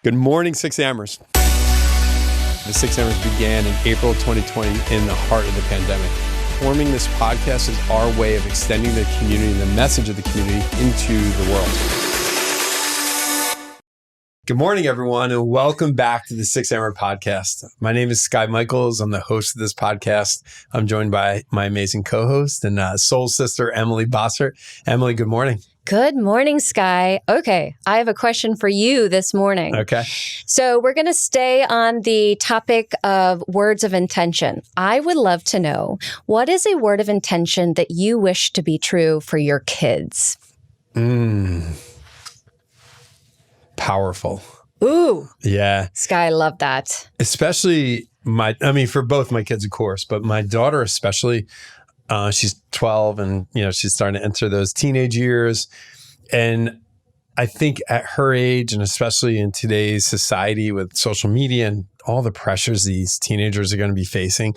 Good morning, 6AMERS. The 6AMERS began in April 2020 in the heart of the pandemic. Forming this podcast is our way of extending the community and the message of the community into the world. Good morning, everyone, and welcome back to the 6AMERS podcast. My name is Skye Michaels. I'm the host of this podcast. I'm joined by my amazing co-host and soul sister, Emily Bossert. Emily, good morning. Good morning, Skye. Okay, I have a question for you this morning. Okay. So we're going to stay on the topic of words of intention. I would love to know, what is a word of intention that you wish to be true for your kids? Powerful. Ooh. Yeah. Skye, I love that. Especially for both my kids, of course, but my daughter especially. She's 12 and, she's starting to enter those teenage years. And I think at her age, and especially in today's society with social media and all the pressures these teenagers are going to be facing,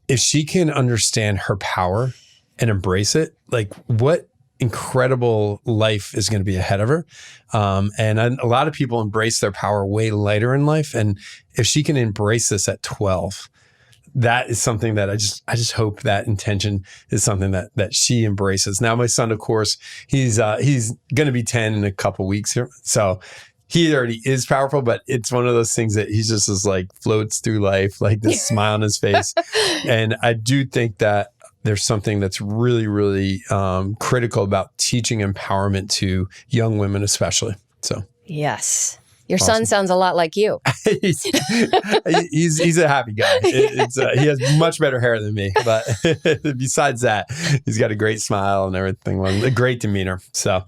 if she can understand her power and embrace it, like what incredible life is going to be ahead of her. And a lot of people embrace their power way later in life. And if she can embrace this at 12, that is something that I just hope that intention is something that she embraces. Now, my son, of course, he's going to be 10 in a couple weeks here. So he already is powerful, but it's one of those things that he just is like floats through life, like this smile on his face. And I do think that there's something that's really, really critical about teaching empowerment to young women, especially. So, yes. Your son sounds a lot like you. he's a happy guy. He has much better hair than me, but besides that, he's got a great smile and everything, a great demeanor. So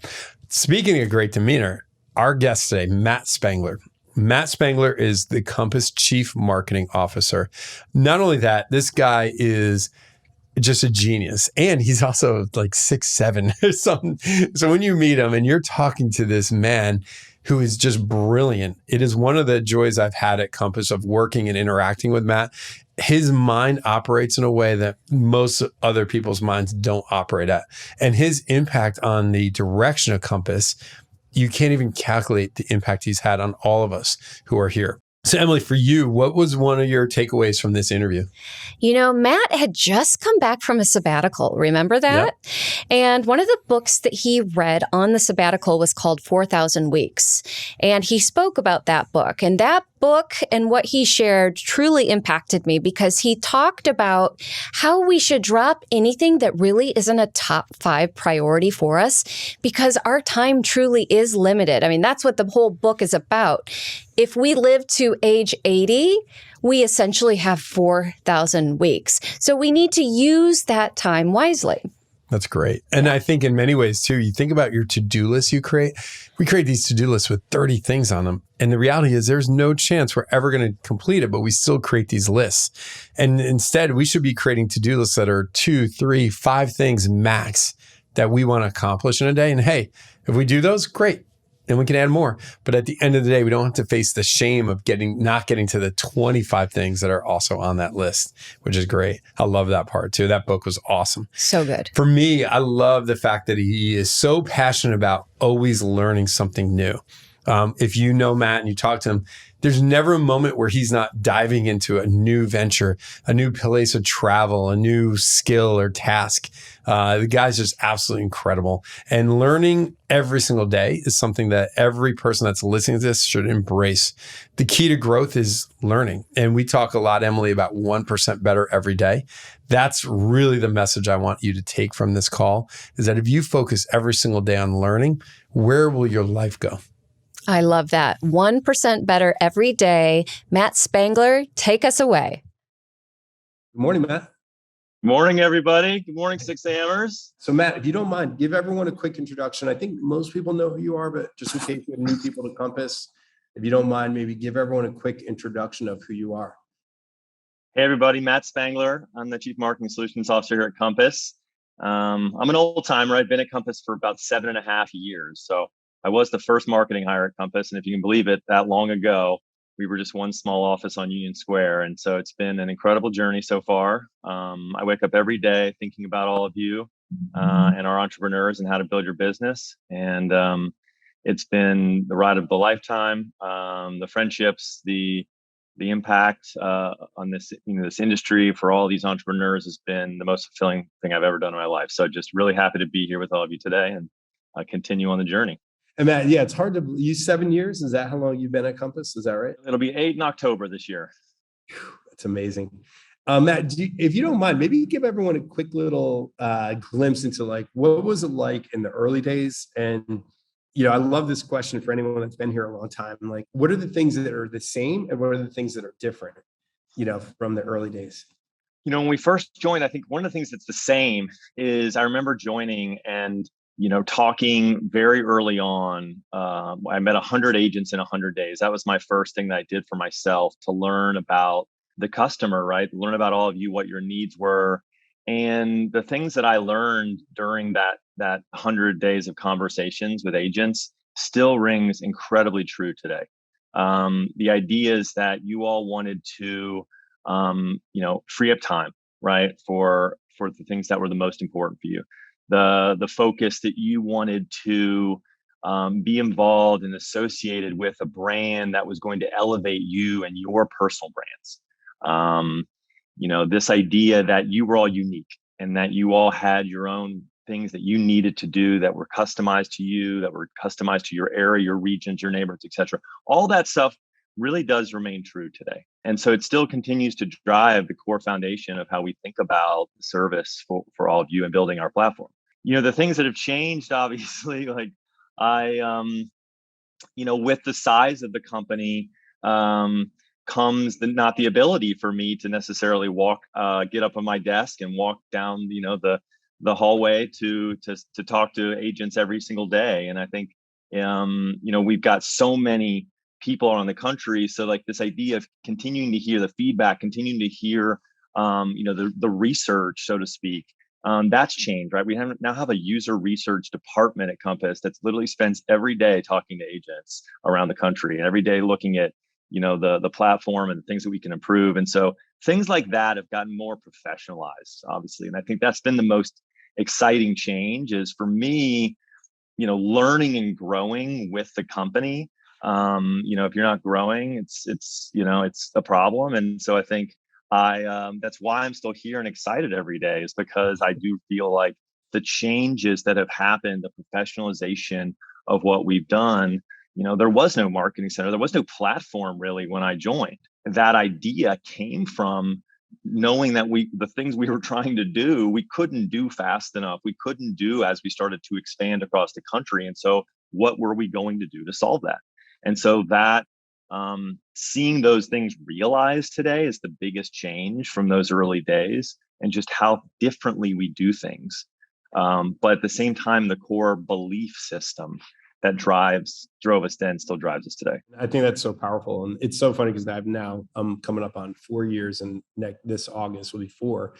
speaking of great demeanor, our guest today, Matt Spangler. Matt Spangler is the Compass Chief Marketing Officer. Not only that, this guy is just a genius. And he's also like 6'7" or something. So when you meet him and you're talking to this man who is just brilliant, it is one of the joys I've had at Compass of working and interacting with Matt. His mind operates in a way that most other people's minds don't operate at. And his impact on the direction of Compass, you can't even calculate the impact he's had on all of us who are here. So Emily, for you, what was one of your takeaways from this interview? Matt had just come back from a sabbatical. Remember that? Yep. And one of the books that he read on the sabbatical was called 4,000 Weeks. And he spoke about that book. And that book and what he shared truly impacted me because he talked about how we should drop anything that really isn't a top 5 priority for us because our time truly is limited. I mean, that's what the whole book is about. If we live to age 80, we essentially have 4,000 weeks. So we need to use that time wisely. That's great. And I think in many ways too, you think about your to-do list you create. We create these to-do lists with 30 things on them. And the reality is there's no chance we're ever going to complete it, but we still create these lists. And instead, we should be creating to-do lists that are 2, 3, 5 things max that we want to accomplish in a day. And hey, if we do those, great. And we can add more. But at the end of the day, we don't have to face the shame of not getting to the 25 things that are also on that list, which is great. I love that part too. That book was awesome. So good. For me, I love the fact that he is so passionate about always learning something new. If you know Matt and you talk to him, there's never a moment where he's not diving into a new venture, a new place of travel, a new skill or task. The guy's just absolutely incredible. And learning every single day is something that every person that's listening to this should embrace. The key to growth is learning. And we talk a lot, Emily, about 1% better every day. That's really the message I want you to take from this call, is that if you focus every single day on learning, where will your life go? I love that. 1% better every day. Matt Spangler, take us away. Good morning, Matt. Good morning, everybody. Good morning, 6AMERS. So Matt, if you don't mind, give everyone a quick introduction. I think most people know who you are, but just in case we have new people to Compass, if you don't mind, maybe give everyone a quick introduction of who you are. Hey, everybody. Matt Spangler. I'm the Chief Marketing Solutions Officer here at Compass. I'm an old timer. I've been at Compass for about 7.5 years. So I was the first marketing hire at Compass. And if you can believe it, that long ago, we were just one small office on Union Square. And so it's been an incredible journey so far. I wake up every day thinking about all of you and our entrepreneurs and how to build your business. And it's been the ride of the lifetime. The friendships, the impact on this, this industry for all these entrepreneurs has been the most fulfilling thing I've ever done in my life. So just really happy to be here with all of you today and continue on the journey. And Matt, yeah, it's hard to believe 7 years. Is that how long you've been at Compass? Is that right? It'll be 8 in October this year. That's amazing. Matt, if you don't mind, maybe give everyone a quick little glimpse into like, what was it like in the early days? And, I love this question for anyone that's been here a long time. Like, what are the things that are the same and what are the things that are different, from the early days? When we first joined, I think one of the things that's the same is I remember joining and, talking very early on. I met 100 agents in 100 days. That was my first thing that I did for myself to learn about the customer, right? Learn about all of you, what your needs were. And the things that I learned during that 100 days of conversations with agents still rings incredibly true today. The idea is that you all wanted to, free up time, right? For the things that were the most important for you. The focus that you wanted to be involved and associated with a brand that was going to elevate you and your personal brands. This idea that you were all unique and that you all had your own things that you needed to do that were customized to you, that were customized to your area, your regions, your neighborhoods, et cetera. All that stuff really does remain true today. And so it still continues to drive the core foundation of how we think about the service for all of you and building our platform. The things that have changed, obviously, like with the size of the company, comes not the ability for me to necessarily get up on my desk and walk down, the hallway to talk to agents every single day. And I think, we've got so many people around the country. So like this idea of continuing to hear the feedback, continuing to hear, the research, so to speak, that's changed, right? We now have a user research department at Compass that's literally spends every day talking to agents around the country and every day looking at, the platform and the things that we can improve. And so things like that have gotten more professionalized, obviously. And I think that's been the most exciting change is for me, learning and growing with the company. If you're not growing, it's a problem. And so I think that's why I'm still here and excited every day, is because I do feel like the changes that have happened, the professionalization of what we've done, there was no marketing center. There was no platform really when I joined. That idea came from knowing that the things we were trying to do, we couldn't do fast enough. We couldn't do as we started to expand across the country. And so what were we going to do to solve that? And so that seeing those things realized today is the biggest change from those early days and just how differently we do things. But at the same time, the core belief system that drove us then still drives us today. I think that's so powerful. And it's so funny because I'm coming up on 4 years and this August will be 4.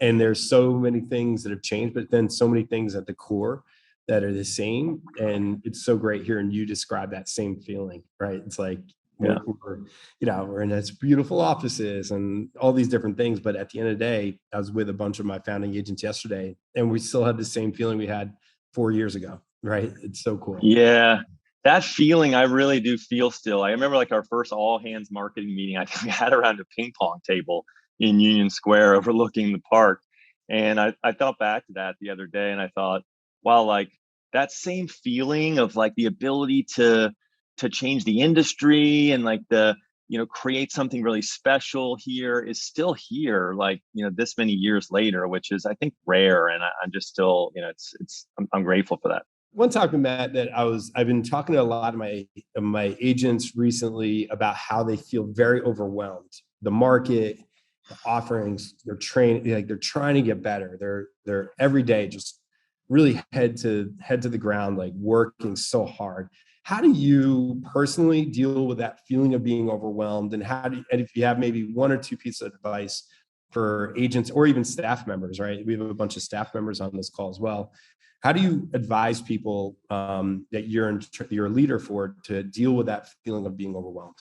And there's so many things that have changed, but then so many things at the core that are the same. And it's so great hearing you describe that same feeling, right? It's like, we're in this beautiful offices and all these different things. But at the end of the day, I was with a bunch of my founding agents yesterday and we still had the same feeling we had 4 years ago, right? It's so cool. Yeah. That feeling I really do feel still. I remember like our first all hands marketing meeting, I think we had around a ping pong table in Union Square overlooking the park. And I thought back to that the other day and I thought, wow, like that same feeling of like the ability to change the industry and like create something really special here is still here, like, this many years later, which is, I think, rare. And I'm just still, I'm grateful for that. One topic, Matt, that I've been talking to a lot of my agents recently about how they feel very overwhelmed. The market, the offerings, they're trying to get better. They're every day just really head to the ground, like working so hard. How do you personally deal with that feeling of being overwhelmed? And and if you have maybe one or two pieces of advice for agents or even staff members, right? We have a bunch of staff members on this call as well. How do you advise people that you're a leader for to deal with that feeling of being overwhelmed?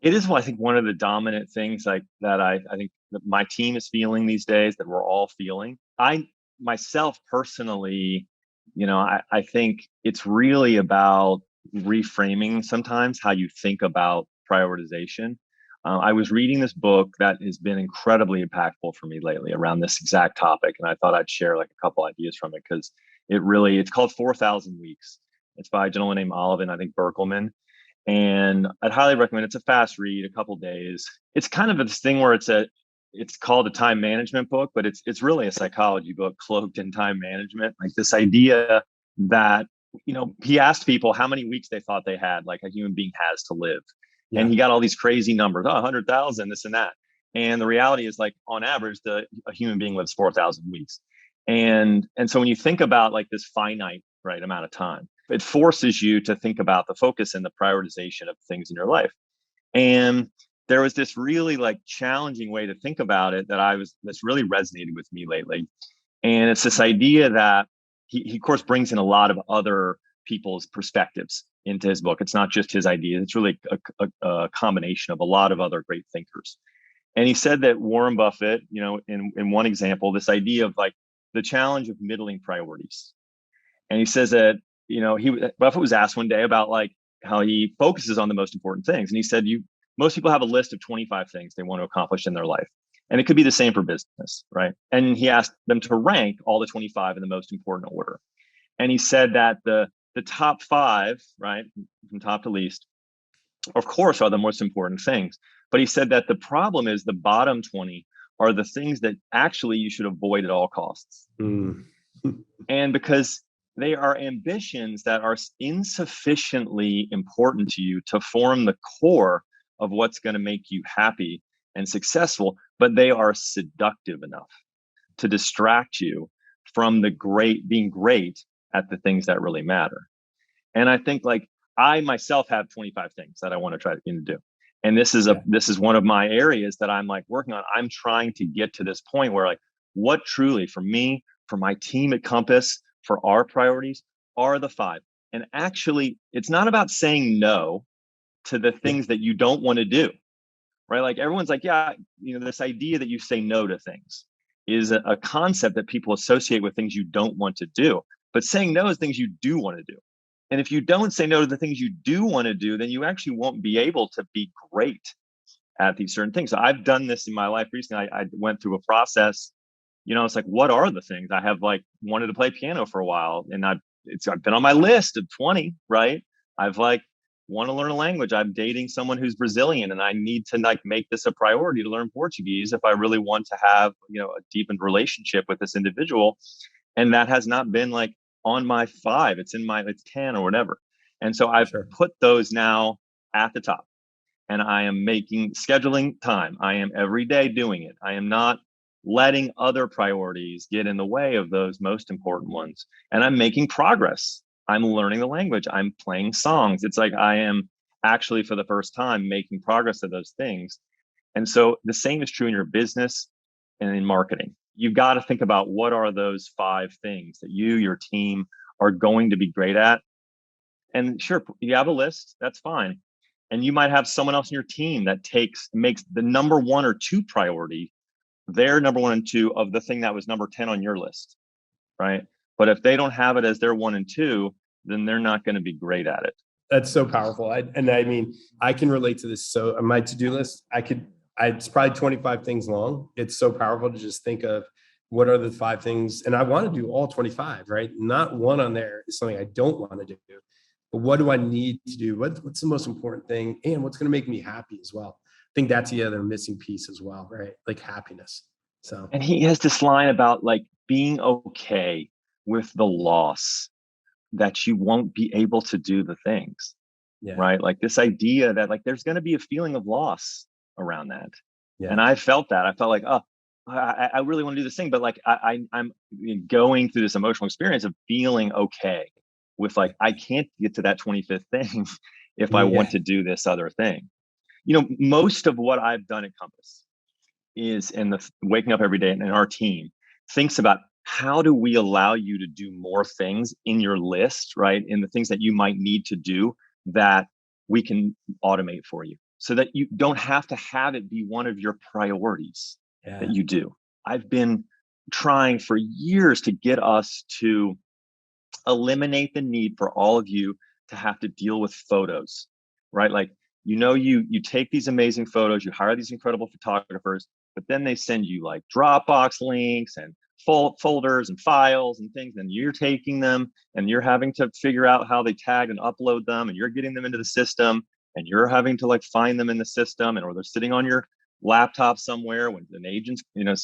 It is, I think, one of the dominant things like that I think that my team is feeling these days, that we're all feeling. I myself personally I think it's really about reframing sometimes how you think about prioritization. I was reading this book that has been incredibly impactful for me lately around this exact topic. And I thought I'd share like a couple ideas from it because it's called 4,000 Weeks. It's by a gentleman named Oliver, I think Berkelman. And I'd highly recommend it's a fast read, a couple days. It's kind of this thing where it's called a time management book, but it's really a psychology book cloaked in time management. Like this idea that, he asked people how many weeks they thought they had, like a human being has to live. Yeah. And he got all these crazy numbers, 100,000, this and that. And the reality is like on average, a human being lives 4,000 weeks. And so when you think about like this finite, right, amount of time, it forces you to think about the focus and the prioritization of things in your life. And there was this really like challenging way to think about it that's really resonated with me lately. And it's this idea that he of course brings in a lot of other people's perspectives into his book. It's not just his idea. It's really a combination of a lot of other great thinkers. And he said that Warren Buffett, in one example, this idea of like the challenge of middling priorities. And he says that, Buffett was asked one day about like how he focuses on the most important things. And he said, most people have a list of 25 things they want to accomplish in their life. And it could be the same for business, right? And he asked them to rank all the 25 in the most important order. And he said that the top five, right, from top to least, of course, are the most important things. But he said that the problem is the bottom 20 are the things that actually you should avoid at all costs. And because they are ambitions that are insufficiently important to you to form the core of what's going to make you happy and successful, but they are seductive enough to distract you from being great at the things that really matter. And I think like I myself have 25 things that I want to try to do. And this is one of my areas that I'm like working on. I'm trying to get to this point where like what truly for me, for my team at Compass, for our priorities are the five. And actually, it's not about saying no to the things that you don't want to do, right? Like everyone's like, yeah, this idea that you say no to things is a concept that people associate with things you don't want to do. But saying no is things you do want to do. And if you don't say no to the things you do want to do, then you actually won't be able to be great at these certain things. So I've done this in my life recently. I went through a process. It's like, what are the things? I have like wanted to play piano for a while, and I've been on my list of 20, right? I've like want to learn a language. I'm dating someone who's Brazilian, and I need to like make this a priority to learn Portuguese if I really want to have, a deepened relationship with this individual. And that has not been like on my 5. It's 10 or whatever. And so I've put those now at the top, and I am scheduling time. I am every day doing it. I am not letting other priorities get in the way of those most important ones. And I'm making progress. I'm learning the language. I'm playing songs. It's like I am actually for the first time making progress of those things. And so the same is true in your business and in marketing. You've got to think about what are those 5 things that your team are going to be great at. And sure, you have a list, that's fine. And you might have someone else in your team that makes the number 1 or 2 priority their number 1 and 2 of the thing that was number 10 on your list, right? But if they don't have it as their 1 and 2, then they're not going to be great at it. That's so powerful. I can relate to this. So on my to-do list, it's probably 25 things long. It's so powerful to just think of what are the 5 things, and I want to do all 25, right? Not one on there is something I don't want to do, but what do I need to do? What's the most important thing, and what's going to make me happy as well? I think that's the other missing piece as well, right? Like happiness. So, and he has this line about like being okay with the loss that you won't be able to do the things, right? Like this idea that like there's going to be a feeling of loss around that. Yeah. And I felt that. I felt like, oh, I really want to do this thing, but like I'm going through this emotional experience of feeling okay with like I can't get to that 25th thing if I want to do this other thing. Most of what I've done at Compass is in the waking up every day, and our team thinks about how do we allow you to do more things in your list, right? In the things that you might need to do that we can automate for you so that you don't have to have it be one of your priorities that you do. I've been trying for years to get us to eliminate the need for all of you to have to deal with photos, right? Like, you take these amazing photos, you hire these incredible photographers, but then they send you like Dropbox links and folders and files and things, and you're taking them and you're having to figure out how they tag and upload them, and you're getting them into the system, and you're having to like find them in the system, or they're sitting on your laptop somewhere when an agent's, the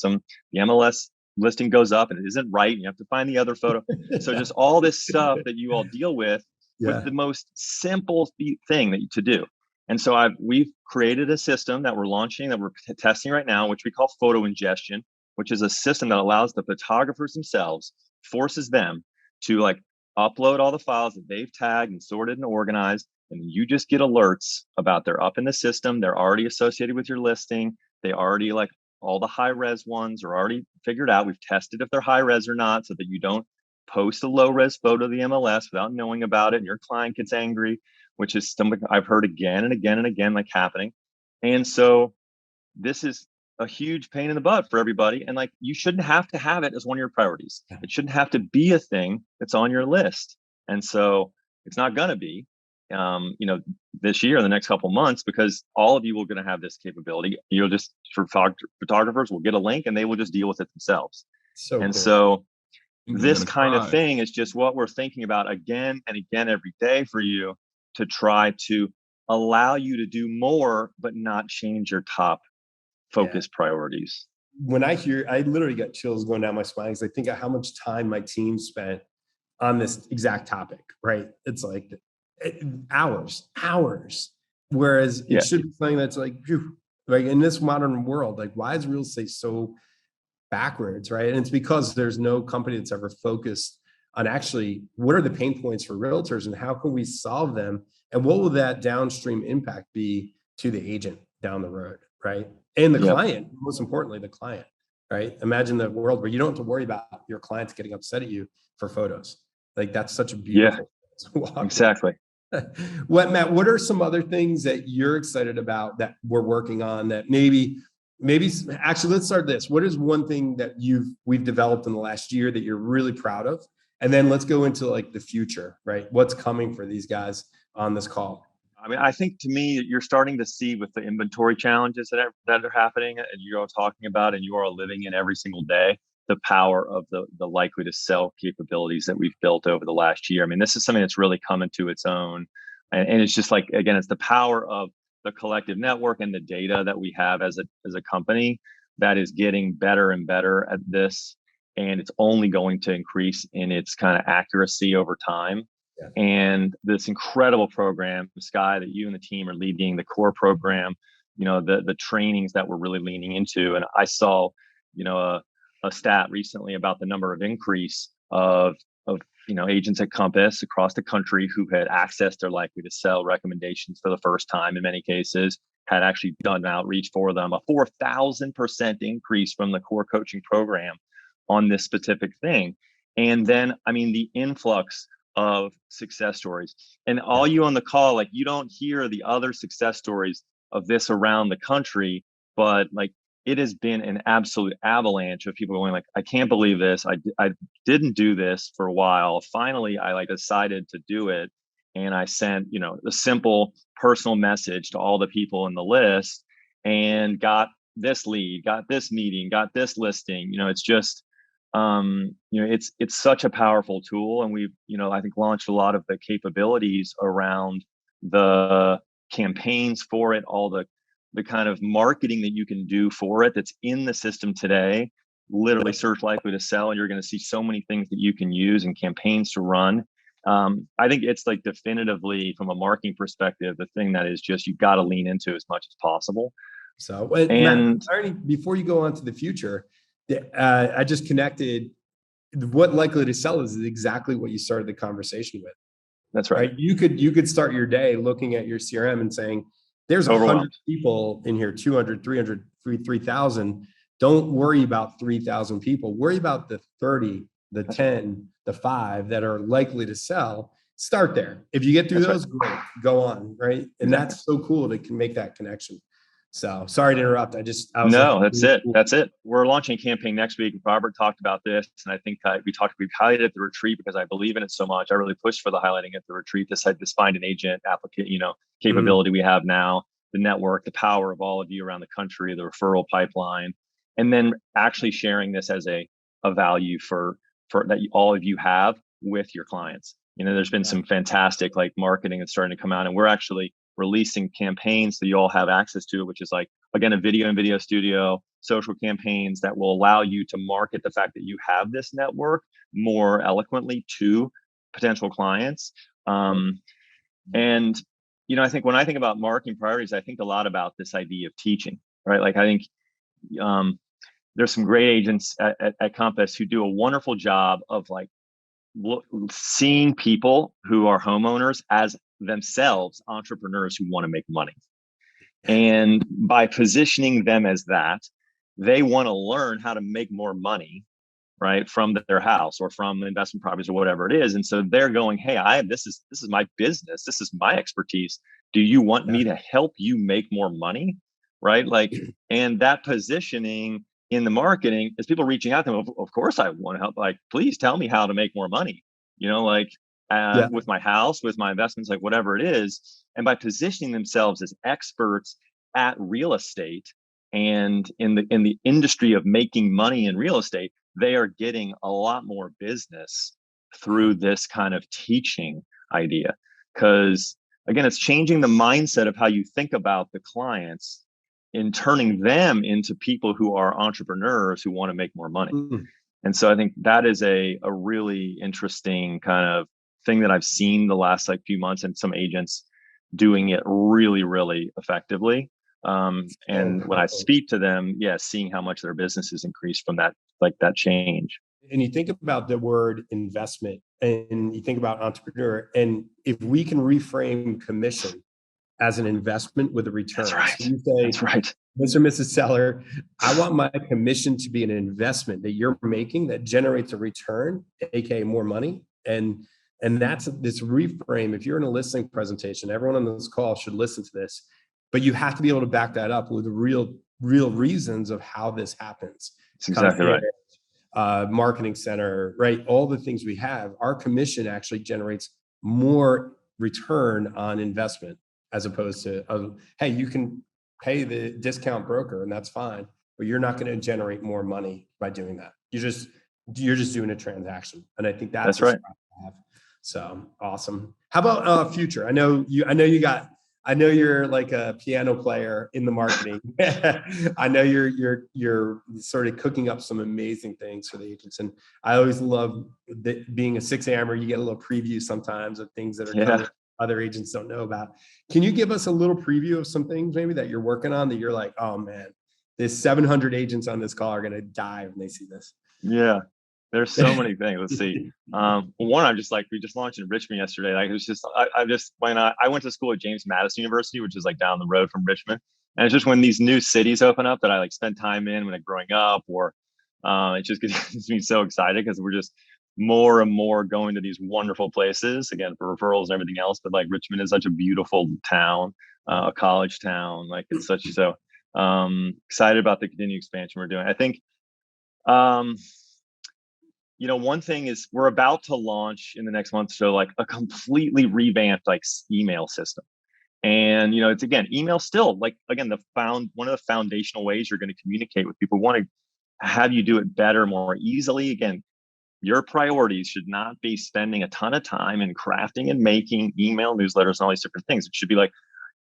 MLS listing goes up and it isn't right, and you have to find the other photo. So just all this stuff that you all deal with the most simple thing to do. And so we've created a system that we're launching, that we're testing right now, which we call photo ingestion, which is a system that allows the photographers themselves, forces them to like upload all the files that they've tagged and sorted and organized. And you just get alerts about they're up in the system. They're already associated with your listing. They already, like, all the high res ones are already figured out. We've tested if they're high res or not, so that you don't post a low res photo to the MLS without knowing about it, and your client gets angry, which is something I've heard again and again and again, like, happening. And so this is a huge pain in the butt for everybody. And like, you shouldn't have to have it as one of your priorities. It shouldn't have to be a thing that's on your list. And so it's not going to be, this year, in the next couple of months, because all of you are going to have this capability. You'll just, for photographers, will get a link and they will just deal with it themselves. So this kind of thing is just what we're thinking about again and again every day for you, to try to allow you to do more, but not change your top focus priorities. When I literally got chills going down my spine, because I think of how much time my team spent on this exact topic, right? It's like hours. Whereas it should be something that's like in this modern world, like, why is real estate so backwards, right? And it's because there's no company that's ever focused on actually what are the pain points for realtors and how can we solve them, and what will that downstream impact be to the agent down the road, right? And the client, most importantly, the client, right? Imagine the world where you don't have to worry about your clients getting upset at you for photos. Like, that's such a beautiful exactly. Matt, what are some other things that you're excited about that we're working on that maybe actually, let's start this. What is one thing that we've developed in the last year that you're really proud of? And then let's go into like the future, right? What's coming for these guys on this call? I mean, I think, to me, you're starting to see with the inventory challenges that are happening, and you're all talking about, and you are living in every single day, the power of the likely to sell capabilities that we've built over the last year. I mean, this is something that's really coming to its own. And it's just like, again, it's the power of the collective network and the data that we have as a company that is getting better and better at this. And it's only going to increase in its kind of accuracy over time. And this incredible program, Skye, that you and the team are leading, the core program, the trainings that we're really leaning into. And I saw, a stat recently about the number of increase of agents at Compass across the country who had accessed their likely to sell recommendations for the first time, in many cases, had actually done outreach for them, a 4,000% increase from the core coaching program on this specific thing. And then, I mean, the influx of success stories, and all you on the call, like, you don't hear the other success stories of this around the country, but like, it has been an absolute avalanche of people going like, I can't believe this. I didn't do this for a while. Finally, I decided to do it. And I sent, a simple personal message to all the people in the list, and got this lead, got this meeting, got this listing. It's just, it's such a powerful tool. And we've, I think, launched a lot of the capabilities around the campaigns for it, all the kind of marketing that you can do for it that's in the system today. Literally search likely to sell, and you're going to see so many things that you can use and campaigns to run. I think it's like definitively, from a marketing perspective, the thing that is just, you've got to lean into as much as possible. So, and Matt, before you go on to the future, I just connected. What likely to sell is exactly what you started the conversation with. That's right. You could start your day looking at your CRM and saying, there's 100 people in here, 200, 300, 3,000. Don't worry about 3,000 people. Worry about the 30, the 10, the 5 that are likely to sell. Start there. If you get through those, great. Go on, right? And that's so cool to make that connection. So sorry to interrupt. I was like, No, that's it. That's it. We're launching a campaign next week. Robert talked about this, and I think we highlighted at the retreat because I believe in it so much. I really pushed for the highlighting at the retreat. This find an agent applicant, capability we have now, the network, the power of all of you around the country, the referral pipeline, and then actually sharing this as a value for that all of you have with your clients. There's been some fantastic like marketing that's starting to come out, and we're actually releasing campaigns so you all have access to it, which is like, again, a video and video studio, social campaigns that will allow you to market the fact that you have this network more eloquently to potential clients. And, I think when I think about marketing priorities, I think a lot about this idea of teaching, right? Like, I think there's some great agents at Compass who do a wonderful job of like seeing people who are homeowners as themselves entrepreneurs who want to make money. And by positioning them as that, they want to learn how to make more money, right, from their house or from investment properties or whatever it is. And so they're going, hey, this is my business. This is my expertise. Do you want me to help you make more money? Right. Like, and that positioning in the marketing is people reaching out to them. Of course, I want to help. Like, please tell me how to make more money, with my house, with my investments, like whatever it is. And by positioning themselves as experts at real estate and in the industry of making money in real estate, they are getting a lot more business through this kind of teaching idea. Because again, it's changing the mindset of how you think about the clients and turning them into people who are entrepreneurs who want to make more money. And so I think that is a really interesting kind of thing that I've seen the last like few months, and some agents doing it really, really effectively. And when I speak to them, seeing how much their business has increased from that change. And you think about the word investment and you think about entrepreneur, and if we can reframe commission as an investment with a return. That's right. So you say, that's right. Mr. and Mrs. Seller, I want my commission to be an investment that you're making that generates a return, aka more money. And that's this reframe. If you're in a listing presentation, everyone on this call should listen to this, but you have to be able to back that up with real reasons of how this happens. That's exactly right. Marketing center, right? All the things we have, our commission actually generates more return on investment as opposed to, hey, you can pay the discount broker and that's fine, but you're not going to generate more money by doing that. You're just doing a transaction. And I think that's right. So awesome. How about future? I know you're like a piano player in the marketing. I know you're sort of cooking up some amazing things for the agents. And I always love being a 6AMER, you get a little preview sometimes of things that are coming other agents don't know about. Can you give us a little preview of some things maybe that you're working on that you're like, oh man, there's 700 agents on this call are going to die when they see this? Yeah. There's so many things. Let's see. One, I'm just like, we just launched in Richmond yesterday. Like, it was just, I went to school at James Madison University, which is like down the road from Richmond. And it's just when these new cities open up that I like spend time in when I'm growing up, or it just gets me so excited because we're just more and more going to these wonderful places, again, for referrals and everything else. But like Richmond is such a beautiful town, a college town. Like it's such, so excited about the continued expansion we're doing. I think, one thing is we're about to launch in the next month or so, like a completely revamped like email system. And, it's again, email still like, again, one of the foundational ways you're going to communicate with people. We want to have you do it better, more easily. Again, your priorities should not be spending a ton of time in crafting and making email newsletters and all these different things. It should be like,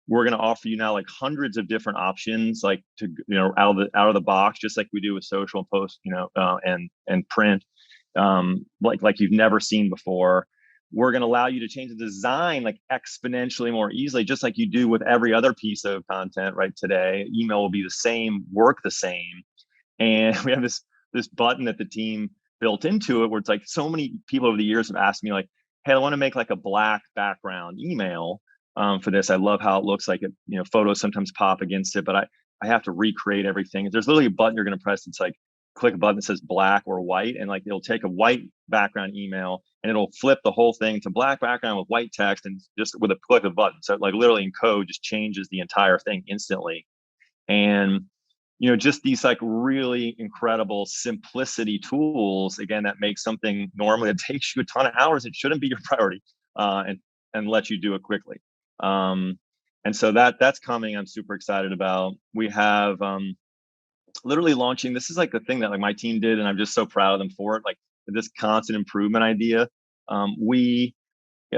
we're going to offer you now like hundreds of different options, like to, out of the box, just like we do with social and post, and print. Like you've never seen before. We're going to allow you to change the design like exponentially more easily, just like you do with every other piece of content right today. Email will be the same, work the same. And we have this button that the team built into it where it's like, so many people over the years have asked me like, hey, I want to make like a black background email for this. I love how it looks like it, photos sometimes pop against it, but I have to recreate everything. There's literally a button you're going to press. It's like, click a button that says black or white, and like it'll take a white background email and it'll flip the whole thing to black background with white text, and just with a click of a button. So like literally in code just changes the entire thing instantly. And just these like really incredible simplicity tools, again, that make something normally that takes you a ton of hours, it shouldn't be your priority, and let you do it quickly. And so that's coming. I'm super excited about. We have literally launching. This is like the thing that like my team did, and I'm just so proud of them for it. Like this constant improvement idea. We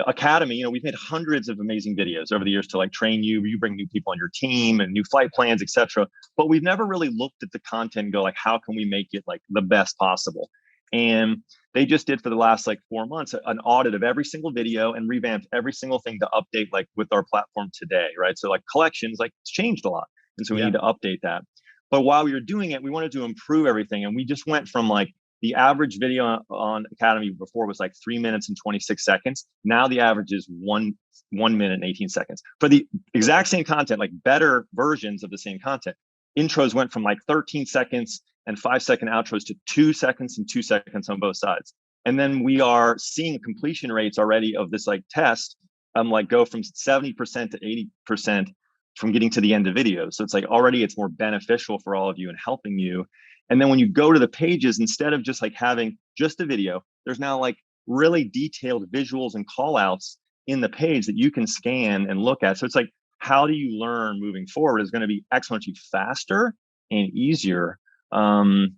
Academy, we've made hundreds of amazing videos over the years to like train you. You bring new people on your team and new flight plans, etc. But we've never really looked at the content and go like, how can we make it like the best possible? And they just did for the last like 4 months an audit of every single video and revamped every single thing to update like with our platform today, right? So like collections, like it's changed a lot, and so we need to update that. But while we were doing it, we wanted to improve everything, and we just went from like the average video on Academy before was like 3 minutes and 26 seconds. Now the average is 1 minute and 18 seconds for the exact same content, like better versions of the same content. Intros went from like 13 seconds and 5-second outros to 2 seconds and 2 seconds on both sides. And then we are seeing completion rates already of this like test, like go from 70% to 80% from getting to the end of videos. So it's like already it's more beneficial for all of you and helping you. And then when you go to the pages, instead of just like having just a video, there's now like really detailed visuals and call outs in the page that you can scan and look at. So it's like, how do you learn moving forward is going to be exponentially faster and easier. And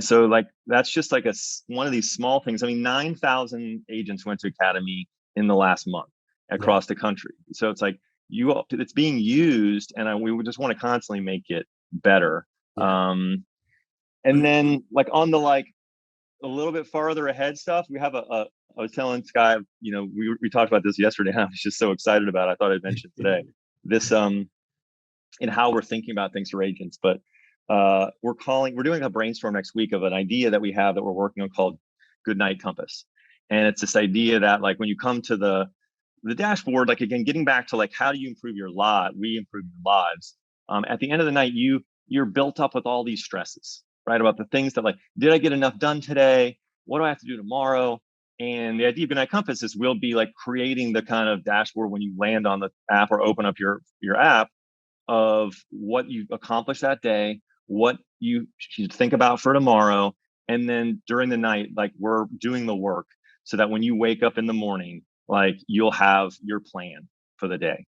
so like, that's just like one of these small things. I mean, 9,000 agents went to Academy in the last month across the country. So it's like, it's being used, and we just want to constantly make it better. And then like on the like a little bit farther ahead stuff, we have I was telling Skye, we talked about this yesterday. I was just so excited about it. I thought I'd mention today this and how we're thinking about things for agents. But we're doing a brainstorm next week of an idea that we have that we're working on called Good Night Compass. And it's this idea that like when you come to the dashboard, like again, getting back to like how do you improve your life? We improve your lives. At the end of the night, you're built up with all these stresses, right? About the things that like, did I get enough done today? What do I have to do tomorrow? And the idea of Good Night Compass is we'll be like creating the kind of dashboard when you land on the app or open up your app of what you accomplished that day, what you should think about for tomorrow. And then during the night, like we're doing the work so that when you wake up in the morning, like you'll have your plan for the day.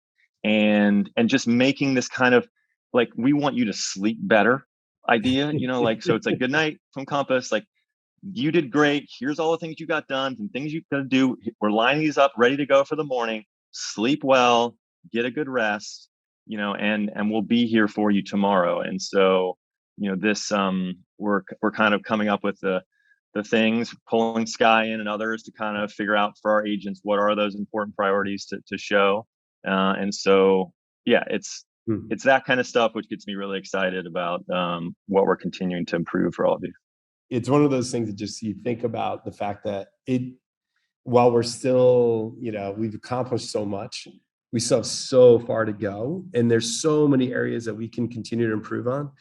And just making this kind of like, we want you to sleep better idea, like, so it's like good night from Compass, like you did great. Here's all the things you got done and things you got to do. We're lining these up, ready to go for the morning. Sleep well, get a good rest, and we'll be here for you tomorrow. And so, this we're kind of coming up with the things, pulling Skye in and others to kind of figure out for our agents what are those important priorities to show. And so, yeah, it's that kind of stuff which gets me really excited about what we're continuing to improve for all of you. It's one of those things that just you think about the fact that while we're still, we've accomplished so much, we still have so far to go, and there's so many areas that we can continue to improve on.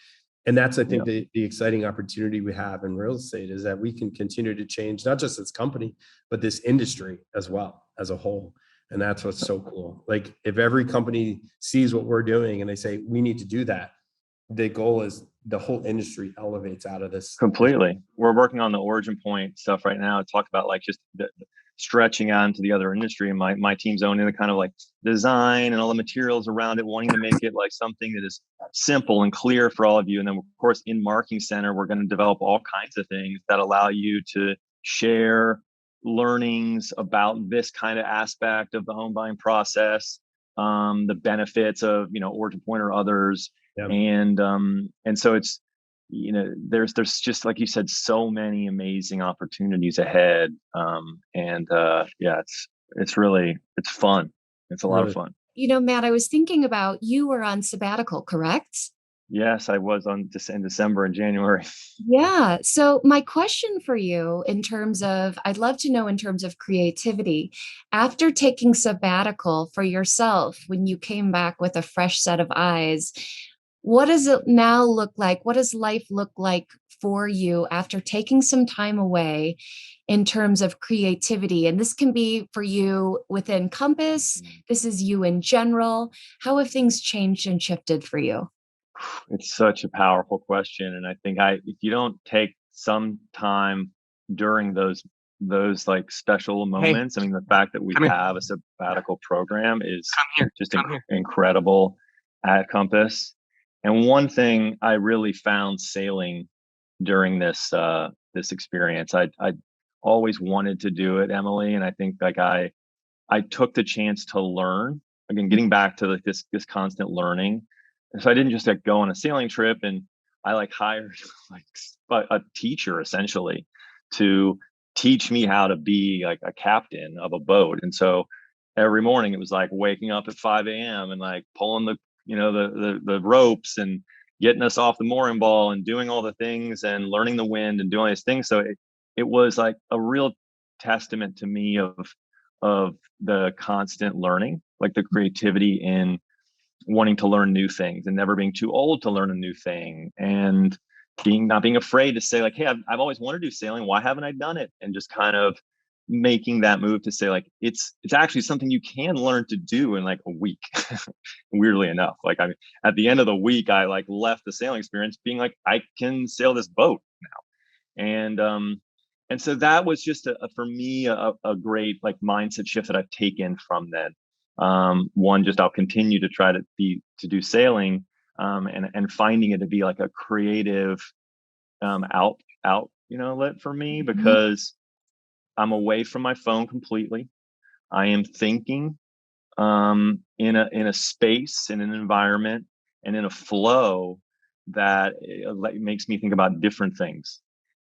And that's, I think, the exciting opportunity we have in real estate is that we can continue to change, not just this company, but this industry as well as a whole. And that's what's so cool. Like if every company sees what we're doing and they say, we need to do that, the goal is the whole industry elevates out of this. Completely. We're working on the origin point stuff right now. Talk about like just the stretching on to the other industry, and my team's owning the kind of like design and all the materials around it, wanting to make it like something that is simple and clear for all of you. And then of course in Marketing Center, we're going to develop all kinds of things that allow you to share learnings about this kind of aspect of the home buying process, the benefits of, origin point or others. Yeah. And so it's, there's just, like you said, so many amazing opportunities ahead. It's fun. It's a lot of fun. Matt, I was thinking about, you were on sabbatical, correct? Yes, I was in December and January. Yeah. So my question for you I'd love to know in terms of creativity, after taking sabbatical for yourself, when you came back with a fresh set of eyes, what does it now look like? What does life look like for you after taking some time away in terms of creativity? And this can be for you within Compass. This is you in general. How have things changed and shifted for you? It's such a powerful question, and I think if you don't take some time during those like special moments, I mean, the fact that we have a sabbatical program is just incredible at Compass. And one thing I really found sailing during this experience, I always wanted to do it, Emily, and I think like I took the chance to learn again, getting back to like this constant learning. And so I didn't just like go on a sailing trip, and I like hired like a teacher essentially to teach me how to be like a captain of a boat. And so every morning it was like waking up at 5 a.m. and like pulling the ropes and getting us off the mooring ball and doing all the things and learning the wind and doing these things. So it was like a real testament to me of the constant learning, like the creativity in wanting to learn new things and never being too old to learn a new thing, and not being afraid to say like, hey, I've always wanted to do sailing. Why haven't I done it? And just kind of making that move to say like, it's actually something you can learn to do in like a week. Weirdly enough, like I mean, at the end of the week, I like left the sailing experience being like, I can sail this boat now. And so that was just for me a great like mindset shift that I've taken from then. One, just I'll continue to try to do sailing, and finding it to be like a creative outlet for me, because I'm away from my phone completely. I am thinking in a space, in an environment, and in a flow that makes me think about different things.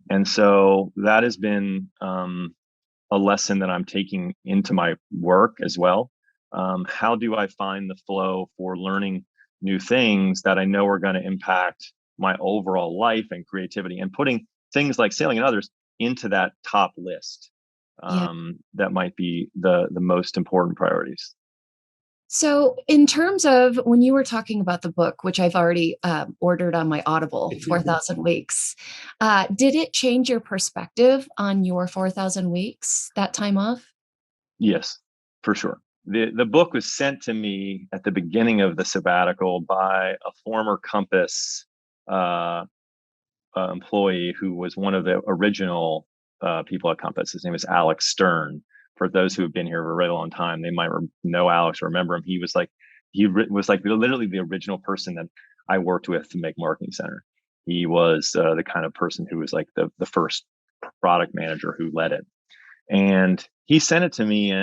And so that has been a lesson that I'm taking into my work as well. How do I find the flow for learning new things that I know are going to impact my overall life and creativity, and putting things like sailing and others into that top list that might be the most important priorities. So in terms of when you were talking about the book, which I've already ordered on my Audible, 4,000 Weeks, did it change your perspective on your 4,000 weeks, that time off? Yes, for sure. The book was sent to me at the beginning of the sabbatical by a former Compass employee who was one of the original people at Compass. His name is Alex Stern. For those who have been here for a really long time, they might know Alex or remember him. He was like literally the original person that I worked with to make Marketing Center. He was the kind of person who was like the first product manager who led it. And he sent it to me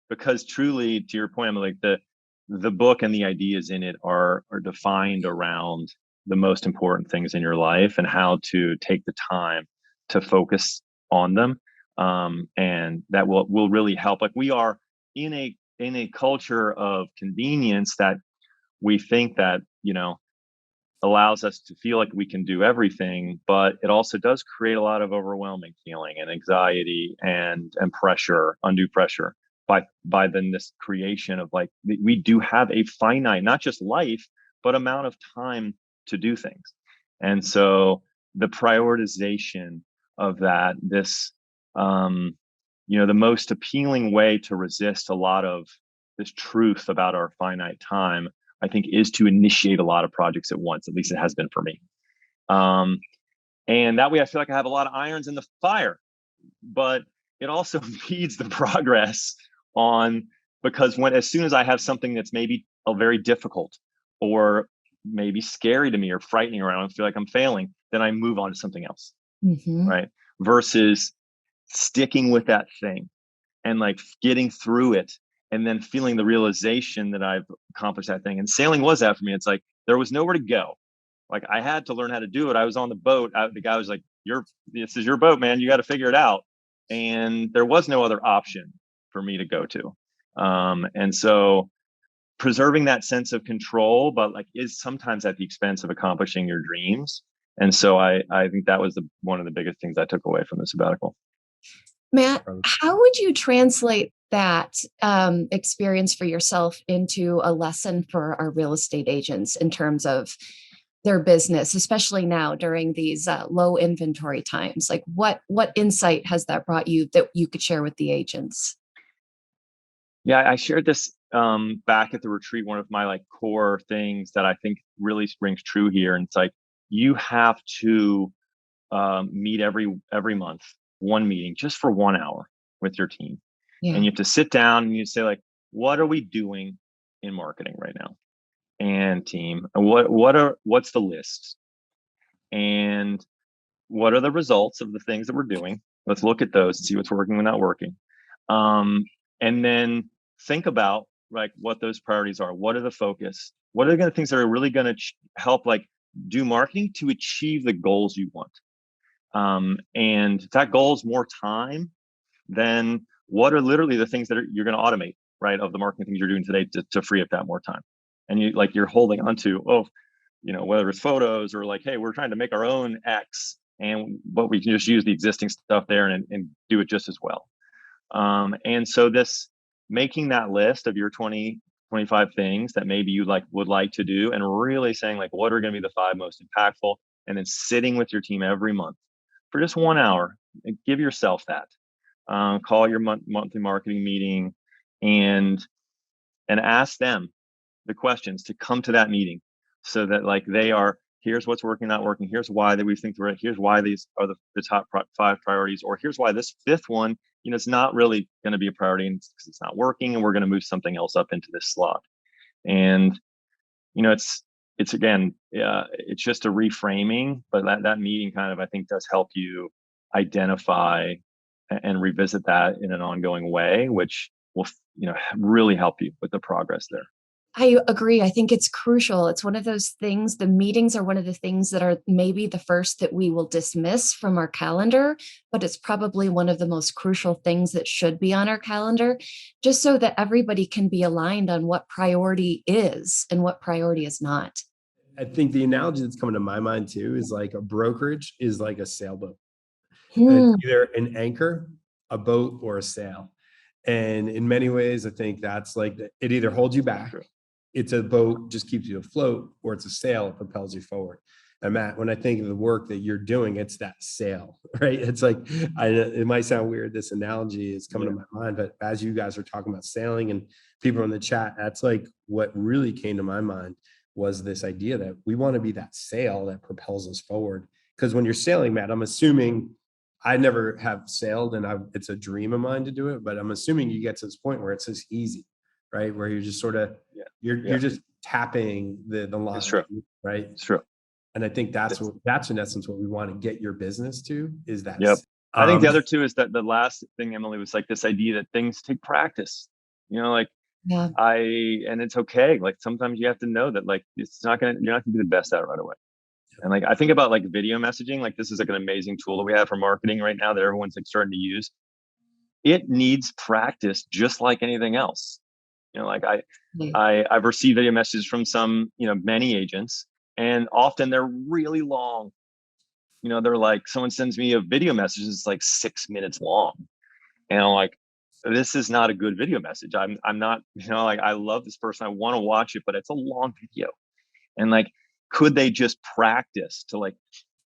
because truly, to your point, I'm like the book and the ideas in it are defined around the most important things in your life and how to take the time to focus on them. And that will really help. Like, we are in a culture of convenience that we think that, allows us to feel like we can do everything, but it also does create a lot of overwhelming feeling and anxiety and pressure, undue pressure by then this creation of like, we do have a finite, not just life, but amount of time to do things. And so the prioritization of that, the most appealing way to resist a lot of this truth about our finite time, I think, is to initiate a lot of projects at once. At least it has been for me. And that way I feel like I have a lot of irons in the fire, but it also impedes the progress because as soon as I have something that's maybe very difficult or maybe scary to me or frightening, or I don't feel like I'm failing, then I move on to something else. Right. Versus sticking with that thing and like getting through it and then feeling the realization that I've accomplished that thing. And sailing was that for me. It's like, there was nowhere to go. Like, I had to learn how to do it. I was on the boat. The guy was like, this is your boat, man. You got to figure it out. And there was no other option for me to go to. And so preserving that sense of control, but like, is sometimes at the expense of accomplishing your dreams. And so I think that was one of the biggest things I took away from the sabbatical. Matt, how would you translate that experience for yourself into a lesson for our real estate agents in terms of their business, especially now during these low inventory times? Like, what insight has that brought you that you could share with the agents? Yeah, I shared this back at the retreat, one of my like core things that I think really rings true here, and it's like you have to meet every month, one meeting just for 1 hour with your team, Yeah. and you have to sit down and you say like, what are we doing in marketing right now, and team, and what's the list, and what are the results of the things that we're doing? Let's look at those and see what's working and not working. And then think about like what those priorities are. What are the focus? What are the kind of things that are really going to help like do marketing to achieve the goals you want? And if that goal is more time, then what are literally the things that you're going to automate, right? Of the marketing things you're doing today to free up that more time. And you're holding onto, whether it's photos or like, hey, we're trying to make our own X, but we can just use the existing stuff there and do it just as well. And so this making that list of your 20, 25 things that maybe you would like to do, and really saying like, what are going to be the 5 most impactful, and then sitting with your team every month for just 1 hour, and give yourself that. Call your monthly marketing meeting and ask them the questions to come to that meeting, so that like here's what's working, not working. Here's why that we think they're right. Here's why these are the top 5 priorities, or here's why this 5th one, it's not really going to be a priority because it's not working, and we're going to move something else up into this slot. And it's again, it's just a reframing, but that meeting kind of, I think, does help you identify and revisit that in an ongoing way, which will really help you with the progress there. I agree. I think it's crucial. It's one of those things, the meetings are one of the things that are maybe the first that we will dismiss from our calendar, but it's probably one of the most crucial things that should be on our calendar, just so that everybody can be aligned on what priority is and what priority is not. I think the analogy that's coming to my mind too is like a brokerage is like a sailboat. Hmm. It's either an anchor, a boat, or a sail. And in many ways, I think that's like it either holds you back, it's a boat, just keeps you afloat, or it's a sail, it propels you forward. And Matt, when I think of the work that you're doing, it's that sail, right? It's like, it might sound weird, this analogy is coming to my mind, but as you guys are talking about sailing and people in the chat, that's like what really came to my mind was this idea that we want to be that sail that propels us forward. Because when you're sailing, Matt, I'm assuming, I never have sailed and it's a dream of mine to do it, but I'm assuming you get to this point where it's just easy, right? Where you're just sort of, you're just tapping the line. It's true. Right? It's true. And I think that's in essence what we want to get your business to, is that. Yep. I think the other two is that the last thing, Emily, was like this idea that things take practice, and it's okay. Like sometimes you have to know that like, you're not gonna be the best at it right away. And like, I think about like video messaging, like this is like an amazing tool that we have for marketing right now that everyone's like starting to use. It needs practice just like anything else. I've received video messages from many agents, and often they're really long. They're like, someone sends me a video message, it's like 6 minutes long. And I'm like, this is not a good video message. I'm not, I love this person, I want to watch it, but it's a long video. And like, could they just practice to like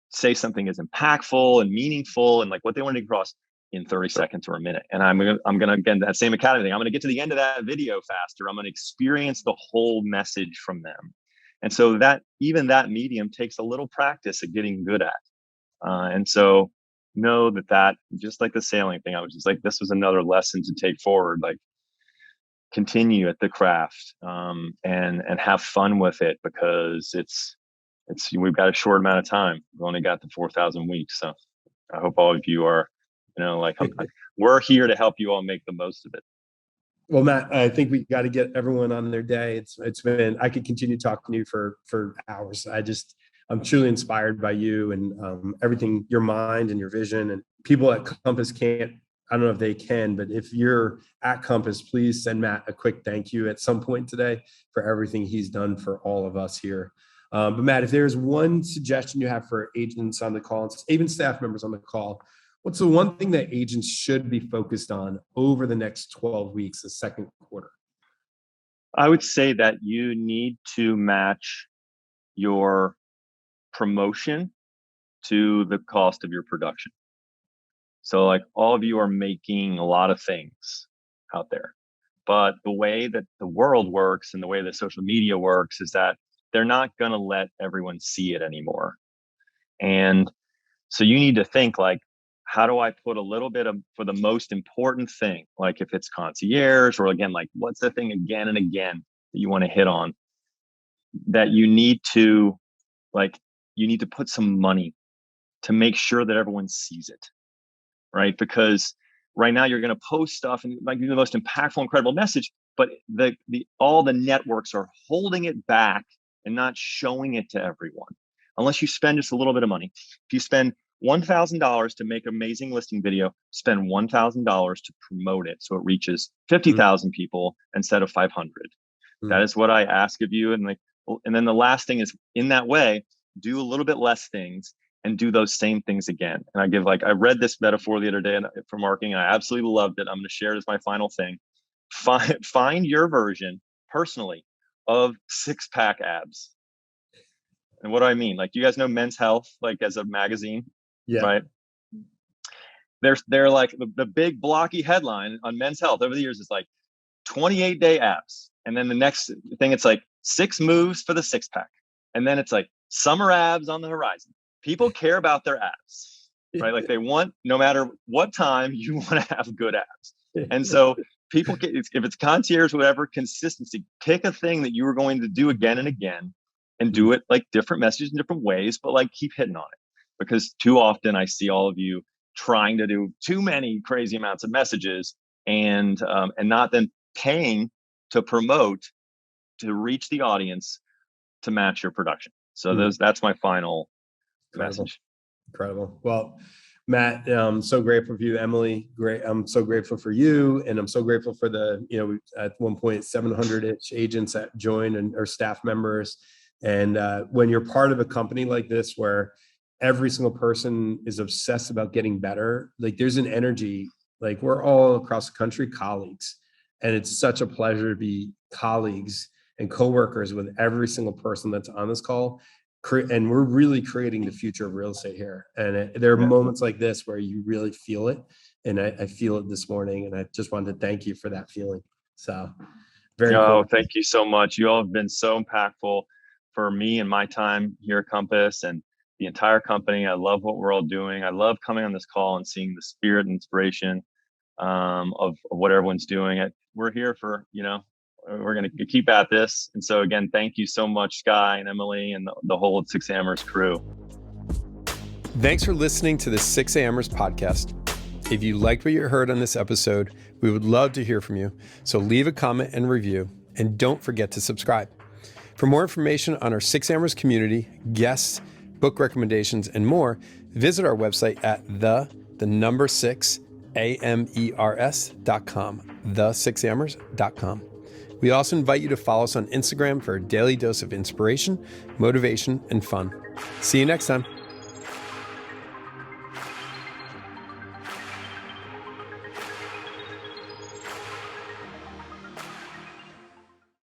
say something as impactful and meaningful and like what they want to across in 30 seconds or a minute? And I'm gonna again, that same academy thing, I'm gonna get to the end of that video faster. I'm gonna experience the whole message from them. And so that even that medium takes a little practice at getting good at. And so know that just like the sailing thing, I was just like, this was another lesson to take forward. Like, continue at the craft, and have fun with it, because we've got a short amount of time. We've only got the 4,000 weeks. So I hope all of you are, we're here to help you all make the most of it. Well, Matt, I think we got to get everyone on their day. It's been, I could continue talking to you for hours. I'm truly inspired by you and everything, your mind and your vision. And people at Compass I don't know if they can, but if you're at Compass, please send Matt a quick thank you at some point today for everything he's done for all of us here. But Matt, if there's one suggestion you have for agents on the call, even staff members on the call, what's the one thing that agents should be focused on over the next 12 weeks, the second quarter? I would say that you need to match your promotion to the cost of your production. So like, all of you are making a lot of things out there, But the way that the world works and the way that social media works is that they're not going to let everyone see it anymore. And so you need to think like, how do I put a little bit of for the most important thing? Like if it's concierge, or again, like what's the thing again and again that you want to hit on, that you need to put some money to make sure that everyone sees it, right? Because right now you're going to post stuff and like the most impactful, incredible message, but all the networks are holding it back and not showing it to everyone unless you spend just a little bit of money. If you spend $1,000 to make an amazing listing video, spend $1,000 to promote it so it reaches 50,000 people instead of 500. That is what I ask of you. And then the last thing is, in that way, do a little bit less things and do those same things again. And I read this metaphor the other day for marketing, and I absolutely loved it. I'm going to share it as my final thing. Find your version personally of 6-pack abs. And what do I mean? Like, you guys know Men's Health, like as a magazine, right? They're like the big blocky headline on Men's Health over the years is like 28-day abs. And then the next thing, it's like 6 moves for the 6-pack. And then it's like summer abs on the horizon. People care about their abs, right? Like they want, no matter what time, you want to have good abs. And so people get, if it's concierge, whatever, consistency, pick a thing that you are going to do again and again and do it like different messages in different ways, but like keep hitting on it. Because too often I see all of you trying to do too many crazy amounts of messages and not then paying to promote, to reach the audience, to match your production. So that's my final message. Incredible. Well, Matt, I'm so grateful for you. Emily, great. I'm so grateful for you. And I'm so grateful for at one point, 700-ish agents that joined and or staff members. And when you're part of a company like this, where every single person is obsessed about getting better, like there's an energy, like we're all across the country colleagues. And it's such a pleasure to be colleagues and coworkers with every single person that's on this call. And we're really creating the future of real estate here. And there are moments like this where you really feel it. And I feel it this morning. And I just wanted to thank you for that feeling. So very cool. Thank you so much. You all have been so impactful for me and my time here at Compass and the entire company. I love what we're all doing. I love coming on this call and seeing the spirit and inspiration of what everyone's doing. We're here for, we're going to keep at this. And so again, thank you so much, Skye and Emily and the whole 6AMERS crew. Thanks for listening to the 6AMERS podcast. If you liked what you heard on this episode, we would love to hear from you. So leave a comment and review, and don't forget to subscribe. For more information on our 6AMERS community, guests, book recommendations, and more, visit our website at the number 6AMERS.com, the6amers.com. We also invite you to follow us on Instagram for a daily dose of inspiration, motivation, and fun. See you next time.